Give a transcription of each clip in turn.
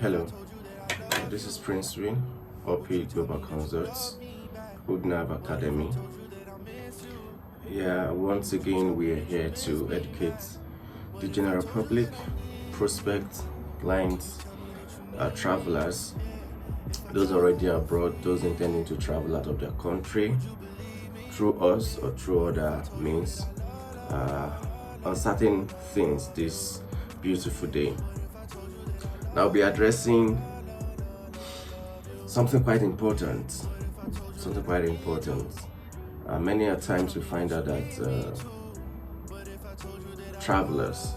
Hello, this is Prince Win, OP Global Consults, Udnav Academy. Once again, we are here to educate the general public, prospects, clients, travelers, those already abroad, those intending to travel out of their country through us or through other means, on certain things this beautiful day. Now I'll be addressing something quite important. Many a times we find out that travelers,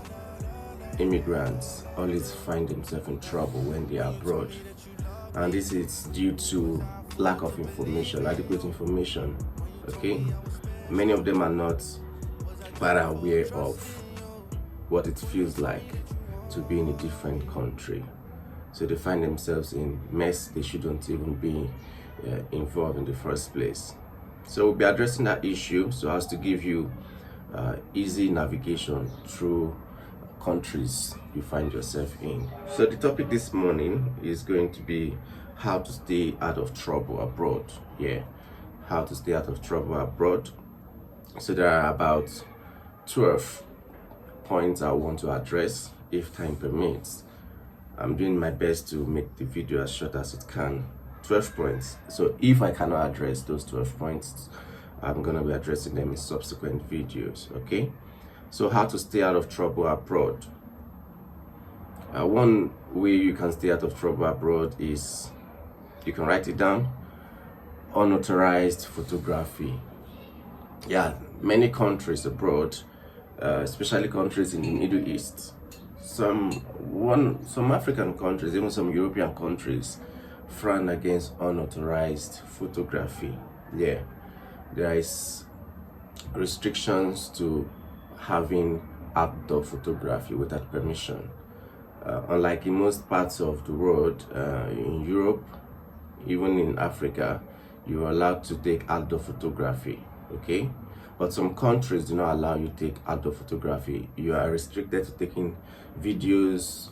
immigrants, always find themselves in trouble when they are abroad. And this is due to lack of information, adequate information. Okay? Many of them are not quite aware of what it feels like to be in a different country. So they find themselves in mess they shouldn't even be involved in the first place. So we'll be addressing that issue so as to give you easy navigation through countries you find yourself in. So the topic this morning is going to be how to stay out of trouble abroad. How to stay out of trouble abroad. So there are about 12 points I want to address if time permits. I'm doing my best to make the video as short as it can. 12 points. So if I cannot address those 12 points, I'm going to be addressing them in subsequent videos. Okay? So how to stay out of trouble abroad. One way you can stay out of trouble abroad is, you can write it down, unauthorized photography. Many countries abroad, especially countries in the Middle East, some African countries, even some European countries, frown against unauthorized photography. There is restrictions to having outdoor photography without permission. Unlike in most parts of the world, in Europe, even in Africa, you are allowed to take outdoor photography. Okay? But some countries do not allow you to take outdoor photography. You are restricted to taking videos,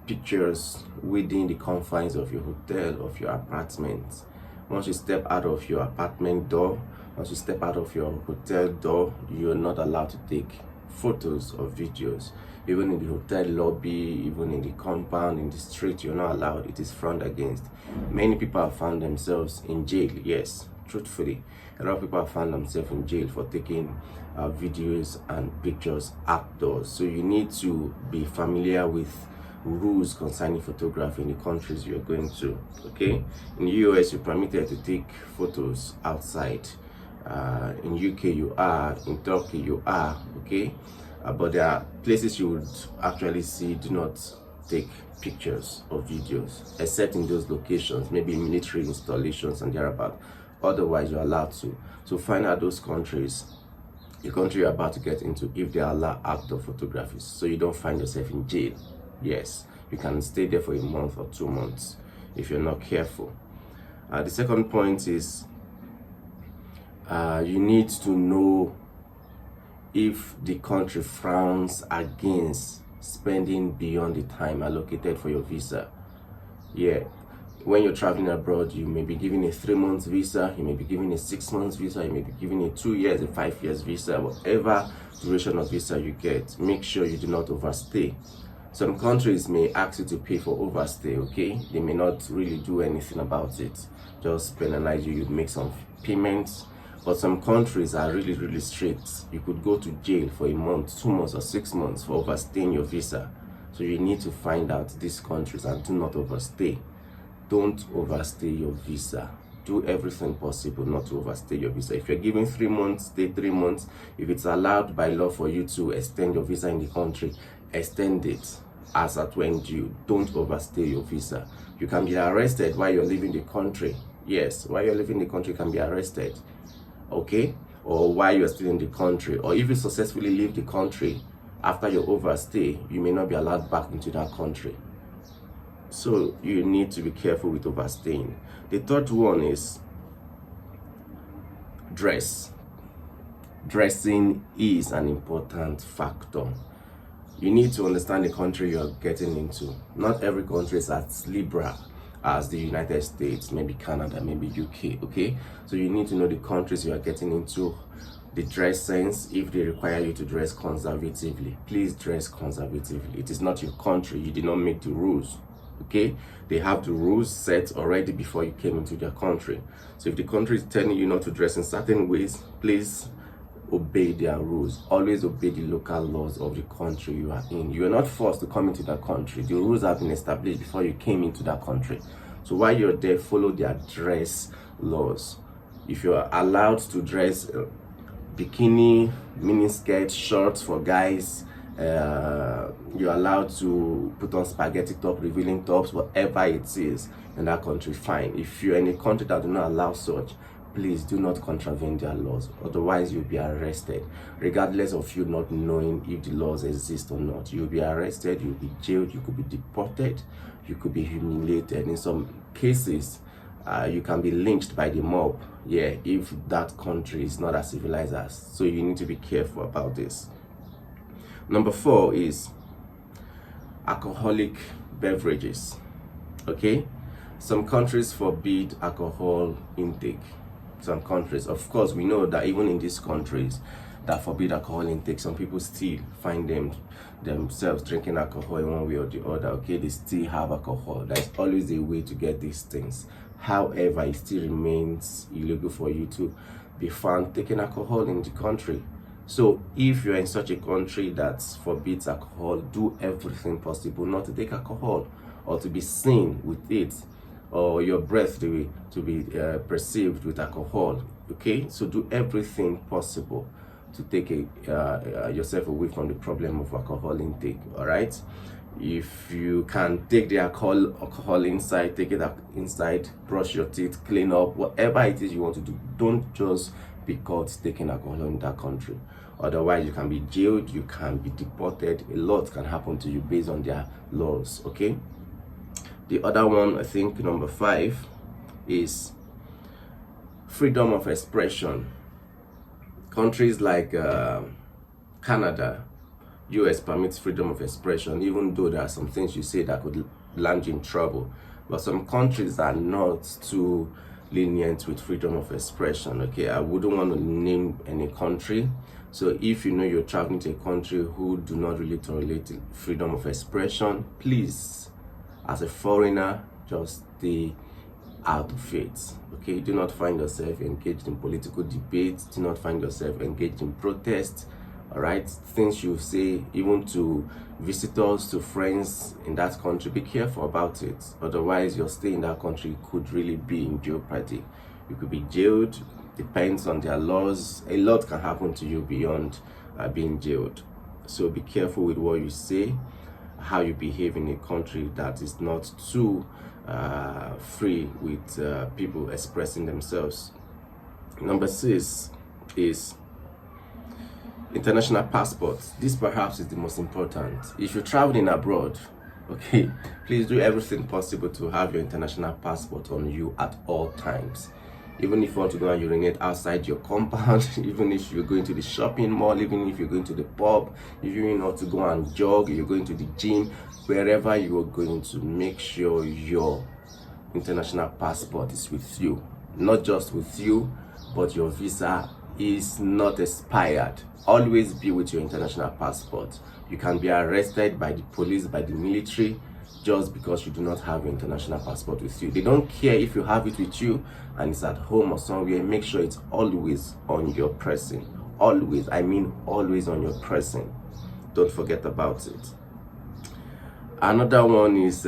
pictures within the confines of your hotel, of your apartment. Once you step out of your apartment door, once you step out of your hotel door, you are not allowed to take photos or videos. Even in the hotel lobby, even in the compound, in the street, you're not allowed. It is frowned against. Many people have found themselves in jail. Yes, truthfully, a lot of people have found themselves in jail for taking videos and pictures outdoors. So you need to be familiar with rules concerning photography in the countries you're going to. Okay, in the US you're permitted to take photos outside. In UK you are, in Turkey you are. Okay, but there are places you would actually see do not take pictures or videos, except in those locations, maybe military installations and thereabout. Otherwise you're allowed to. So find out those countries, the country you're about to get into, if they allow outdoor photography, so you don't find yourself in jail. Yes, you can stay there for a month or 2 months if you're not careful. The second point is you need to know if the country frowns against spending beyond the time allocated for your visa. When you're traveling abroad, you may be given a 3-month visa, you may be given a 6 months visa, you may be given a 2 years, a 5 years visa. Whatever duration of visa you get, make sure you do not overstay. Some countries may ask you to pay for overstay. Okay, they may not really do anything about it, just penalize you. You make some payments. But some countries are really strict. You could go to jail for a month, 2 months or 6 months for overstaying your visa. So you need to find out these countries and do not overstay. Don't overstay your visa. Do everything possible not to overstay your visa. If you're given 3 months, stay 3 months. If it's allowed by law for you to extend your visa in the country, extend it as at when due. Don't overstay your visa. You can be arrested while you're leaving the country. Yes, while you're leaving the country, you can be arrested. Okay? Or while you're still in the country. Or if you successfully leave the country after your overstay, you may not be allowed back into that country. So you need to be careful with overstaying. The third one is dress. Dressing is an important factor. You need to understand the country you're getting into. Not every country is as liberal as the United States, maybe Canada, maybe UK, okay? So you need to know the countries you are getting into, the dress sense. If they require you to dress conservatively, please dress conservatively. It is not your country. You did not make the rules, okay? They have the rules set already before you came into their country. So if the country is telling you not to dress in certain ways, please obey their rules. Always obey the local laws of the country you are in. You are not forced to come into that country. The rules have been established before you came into that country. So while you're there, follow their dress laws. If you are allowed to dress bikini, mini skirt, shorts for guys, you're allowed to put on spaghetti top, revealing tops, whatever it is in that country, fine. If you're in a country that do not allow such, please do not contravene their laws, otherwise you'll be arrested. Regardless of you not knowing if the laws exist or not, you'll be arrested, you'll be jailed, you could be deported, you could be humiliated. In some cases, you can be lynched by the mob, yeah, if that country is not as civilized as. So you need to be careful about this. Number 4 is alcoholic beverages, okay? Some countries forbid alcohol intake. Some countries, of course, we know that even in these countries that forbid alcohol intake, some people still find themselves drinking alcohol in one way or the other, okay? They still have alcohol. There's always a way to get these things. However, it still remains illegal for you to be found taking alcohol in the country. So if you're in such a country that forbids alcohol, do everything possible not to take alcohol or to be seen with it, or your breath to be perceived with alcohol, okay? So do everything possible to take yourself away from the problem of alcohol intake, all right? If you can take the alcohol inside, take it inside, brush your teeth, clean up, whatever it is you want to do. Don't just be caught taking alcohol in that country. Otherwise, you can be jailed, you can be deported. A lot can happen to you based on their laws, okay? The other one, I think number 5, is freedom of expression. Countries like Canada, US permits freedom of expression, even though there are some things you say that could land you in trouble. But some countries are not too lenient with freedom of expression, okay? I wouldn't want to name any country. So if you know you're traveling to a country who do not really tolerate freedom of expression, please, as a foreigner, just stay out of it, okay? Do not find yourself engaged in political debates. Do not find yourself engaged in protests, all right? Things you say even to visitors, to friends in that country, be careful about it. Otherwise, your stay in that country could really be in jeopardy. You could be jailed. Depends on their laws. A lot can happen to you beyond being jailed. So be careful with what you say, how you behave in a country that is not too free with people expressing themselves. Number 6 is international passports. This perhaps is the most important. If you're traveling abroad, okay, please do everything possible to have your international passport on you at all times. Even if you want to go and urinate outside your compound, even if you're going to the shopping mall, even if you're going to the pub, if you want to go and jog, you're going to the gym, wherever you are going to, make sure your international passport is with you. Not just with you, but your visa is not expired. Always be with your international passport. You can be arrested by the police, by the military, just because you do not have your international passport with you. They don't care if you have it with you and it's at home or somewhere. Make sure it's always on your person. Always, I mean always on your person. Don't forget about it. Another one is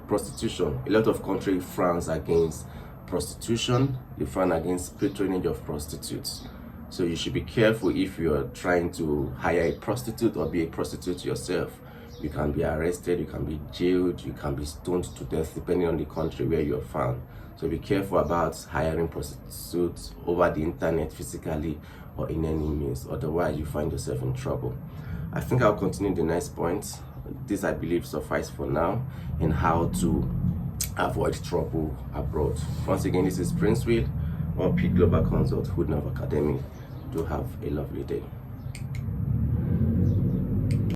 prostitution. A lot of countries frown against prostitution. They frown against patronage of prostitutes. So you should be careful if you're trying to hire a prostitute or be a prostitute yourself. You can be arrested, you can be jailed, you can be stoned to death depending on the country where you're found. So be careful about hiring prostitutes over the internet, physically or in any means. Otherwise, you find yourself in trouble. I think I'll continue the next point. This, I believe, suffice for now in how to avoid trouble abroad. Once again, this is Prince Will, or P Global Consult, Hood Nav Academy. Do have a lovely day.